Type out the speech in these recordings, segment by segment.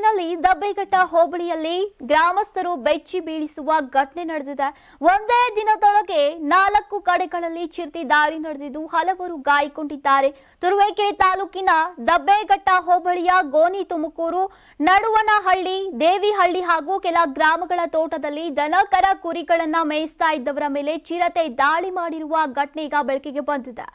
ಬೆಂಗಳೂರಿನಲ್ಲಿ ದಬ್ಬೆಘಟ್ಟ ಹೋಬಳಿಯಲ್ಲಿ ಗ್ರಾಮಸ್ಥರು ಬೆಚ್ಚಿ ಬೀಳಿಸುವ ಘಟನೆ ನಡೆದಿದೆ. ಒಂದೇ ದಿನದೊಳಗೆ 4 ಕಡೆಗಳಲ್ಲಿ ಚಿರತೆ ದಾಳಿ ನಡೆದಿದ್ದು ಹಲವರು ಗಾಯಗೊಂಡಿದ್ದಾರೆ. ತುರುವೇಕೆರೆ ತಾಲೂಕಿನ ದಬ್ಬೆಘಟ್ಟ ಹೋಬಳಿಯ ಗೋನಿ ತುಮಕೂರು, ನಡುವನಹಳ್ಳಿ, ದೇವಿಹಳ್ಳಿ ಹಾಗೂ ಕೆಲ ಗ್ರಾಮಗಳ ತೋಟದಲ್ಲಿ ದನಕರ ಕುರಿಗಳನ್ನ ಮೇಯಿಸ್ತಾ ಇದ್ದವರ ಮೇಲೆ ಚಿರತೆ ದಾಳಿ ಮಾಡಿರುವ ಘಟನೆ ಈಗ ಬೆಳಕಿಗೆ ಬಂದಿದೆ.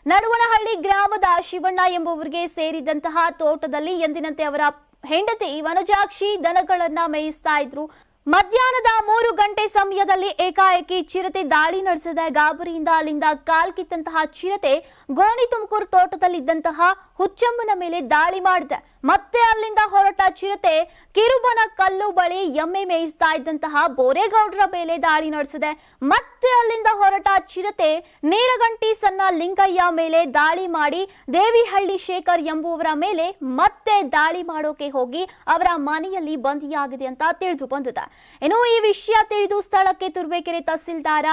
ನಡುವನಹಳ್ಳಿ ಗ್ರಾಮದ ಶಿವಣ್ಣ ಎಂಬುವರಿಗೆ ಸೇರಿದಂತಹ ತೋಟದಲ್ಲಿ ಎಂದಿನಂತೆ ಅವರ ಹೆಂಡತಿ ವನಜಾಕ್ಷಿ ದನಗಳನ್ನ ಮೇಯಿಸ್ತಾ ಇದ್ರು. ಮಧ್ಯಾಹ್ನದ 3 ಗಂಟೆ ಸಮಯದಲ್ಲಿ ಏಕಾಏಕಿ ಚಿರತೆ ದಾಳಿ ನಡೆಸಿದ ಗಾಬರಿಯಿಂದ ಅಲ್ಲಿಂದ ಕಾಲ್ಕಿತ್ತಂತಹ ಚಿರತೆ ಗೋನಿ ತುಮಕೂರು ತೋಟದಲ್ಲಿದ್ದಂತಹ ಹುಚ್ಚಮ್ಮನ ಮೇಲೆ ದಾಳಿ ಮಾಡಿದೆ. ಮತ್ತೆ ಅಲ್ಲಿಂದ ಹೊರಟ ಚಿರತೆ ಕಿರುಬನ ಕಲ್ಲು ಬಳಿ ಎಮ್ಮೆ ಮೇಯಿಸ್ತಾ ಇದ್ದಂತಹ ಬೋರೇಗೌಡರ ಮೇಲೆ ದಾಳಿ ನಡೆಸಿದೆ. ಮತ್ತೆ ಅಲ್ಲಿಂದ ಹೊರಟ ಚಿರತೆ ನೀಲಗಂಟಿ ಸಣ್ಣ ಲಿಂಗಯ್ಯ ಮೇಲೆ ದಾಳಿ ಮಾಡಿ ದೇವಿಹಳ್ಳಿ ಶೇಖರ್ ಎಂಬುವರ ಮೇಲೆ ಮತ್ತೆ ದಾಳಿ ಮಾಡೋಕೆ ಹೋಗಿ ಅವರ ಮನೆಯಲ್ಲಿ ಬಂಧಿಯಾಗಿದೆ ಅಂತ ತಿಳಿದು ಬಂದಿದೆ. ಇನ್ನು ಈ ವಿಷಯ ತಿಳಿದು ಸ್ಥಳಕ್ಕೆ ತುರುವೇಕೆರೆ ತಹಸೀಲ್ದಾರ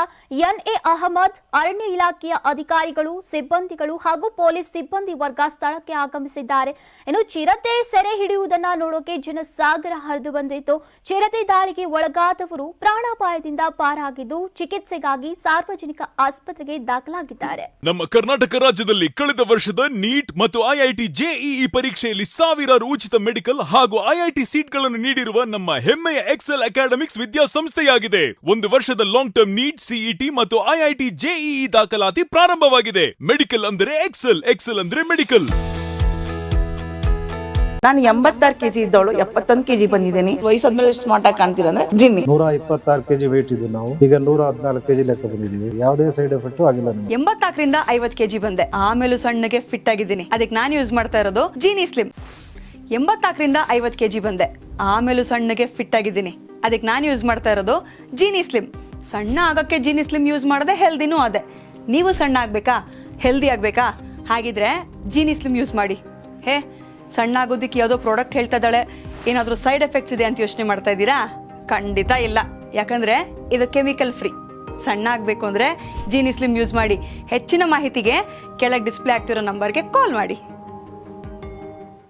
ಎನ್ಎ ಅಹಮದ್, ಅರಣ್ಯ ಇಲಾಖೆಯ ಅಧಿಕಾರಿಗಳು, ಸಿಬ್ಬಂದಿಗಳು ಹಾಗೂ ಪೊಲೀಸ್ ಸಿಬ್ಬಂದಿ ವರ್ಗ ಸ್ಥಳಕ್ಕೆ ಆಗಮಿಸಿದ್ದಾರೆ. ಇನ್ನು ಚಿರತೆ ಸೆರೆ ಹಿಡಿಯುವುದನ್ನ ನೋಡೋಕೆ ಜನಸಾಗರ ಹರಿದು ಬಂದಿತ್ತು. ಚಿರತೆ ದಾಳಿಗೆ ಒಳಗಾದವರು ಪ್ರಾಣಾಪಾಯದಿಂದ ಪಾರಾಗಿದ್ದು ಚಿಕಿತ್ಸೆಗಾಗಿ ಸಾರ್ವಜನಿಕ ಆಸ್ಪತ್ರೆಗೆ ದಾಖಲಾಗಿದ್ದಾರೆ. ನಮ್ಮ ಕರ್ನಾಟಕ ರಾಜ್ಯದಲ್ಲಿ ಕಳೆದ ವರ್ಷದ ನೀಟ್ ಮತ್ತು ಐಐಟಿ ಜೆಇಇ ಪರೀಕ್ಷೆಯಲ್ಲಿ ಸಾವಿರಾರು ಉಚಿತ ಮೆಡಿಕಲ್ ಹಾಗೂ ಐಐಟಿ ಸೀಟ್ಗಳನ್ನು ನೀಡಿರುವ ನಮ್ಮ ಹೆಮ್ಮೆಯ ಎಕ್ಸೆಲ್ ಅಕಾಡೆಮಿಕ್ಸ್ ವಿದ್ಯಾಸಂಸ್ಥೆಯಾಗಿದೆ. 1 ವರ್ಷದ ಲಾಂಗ್ ಟರ್ಮ್ ನೀಟ್, ಸಿಇಟಿ ಮತ್ತು ಐಐಟಿ ಜೆಇಇ ದಾಖಲಾತಿ ಪ್ರಾರಂಭವಾಗಿದೆ. ಮೆಡಿಕಲ್ ಅಂದರೆ ಎಕ್ಸೆಲ್, ಎಕ್ಸೆಲ್ ಅಂದ್ರೆ ಮೆಡಿಕಲ್. ನಾನು 86 kg ಇದ್ದವಳು 71 kg ಬಂದಿದ್ದೀನಿ. ವಯಸ್ಸಾದ್ಮೇಲೆ ಸ್ಮಾರ್ಟ್ ಆಗಿ ಕಾಣ್ತೀರಾ ಅಂದ್ರೆ ಜಿನ್ನಿ. 126 kg ವೇಟ್ ಇದೆ. ನಾವು ಈಗ 114 kg ಲೆಕ್ಕ ಬಂದಿದ್ದೀವಿ. ಯಾವುದೇ ಸೈಡ್ ಎಫೆಕ್ಟ್ ಆಗಿಲ್ಲ. 84 ರಿಂದ 50 kg ಬಂದೆ. ಆಮೇಲೆ ಸಣ್ಣಗೆ ಫಿಟ್ ಆಗಿದ್ದೀನಿ. ಅದಕ್ಕೆ ನಾನು ಯೂಸ್ ಮಾಡ್ತಾ ಇರೋದು ಜೀನಿ ಸ್ಲಿಮ್. 84 ರಿಂದ 50 kg ಬಂದೆ. ಆಮೇಲೆ ಸಣ್ಣಗೆ ಫಿಟ್ ಆಗಿದ್ದೀನಿ. ಅದಕ್ಕೆ ನಾನು ಯೂಸ್ ಮಾಡ್ತಾ ಇರೋದು ಜೀನಿ ಸ್ಲಿಮ್. ಸಣ್ಣ ಆಗಕ್ಕೆ ಜೀನಿ ಸ್ಲಿಮ್ ಯೂಸ್ ಮಾಡದೆ ಹೆಲ್ದಿನೂ ಅದೇ. ನೀವು ಸಣ್ಣ ಆಗ್ಬೇಕಾ, ಹೆಲ್ದಿ ಆಗ್ಬೇಕಾ? ಹಾಗಿದ್ರೆ ಜೀನಿ ಸ್ಲಿಮ್ ಯೂಸ್ ಮಾಡಿ. ಸಣ್ಣ ಆಗೋದಕ್ಕೆ ಯಾವುದೋ ಪ್ರಾಡಕ್ಟ್ ಹೇಳ್ತಾ ಇದ್ದಾಳೆ, ಏನಾದರೂ ಸೈಡ್ ಎಫೆಕ್ಟ್ಸ್ ಇದೆ ಅಂತ ಯೋಚನೆ ಮಾಡ್ತಾ ಇದ್ದೀರಾ? ಖಂಡಿತ ಇಲ್ಲ. ಯಾಕಂದ್ರೆ ಇದು ಕೆಮಿಕಲ್ ಫ್ರೀ. ಸಣ್ಣ ಆಗಬೇಕು ಅಂದ್ರೆ ಜೀನಿ ಸ್ಲಿಮ್ ಯೂಸ್ ಮಾಡಿ. ಹೆಚ್ಚಿನ ಮಾಹಿತಿಗೆ ಕೆಳಗೆ ಡಿಸ್ಪ್ಲೇ ಆಗ್ತಿರೋ ನಂಬರ್ಗೆ ಕಾಲ್ ಮಾಡಿ.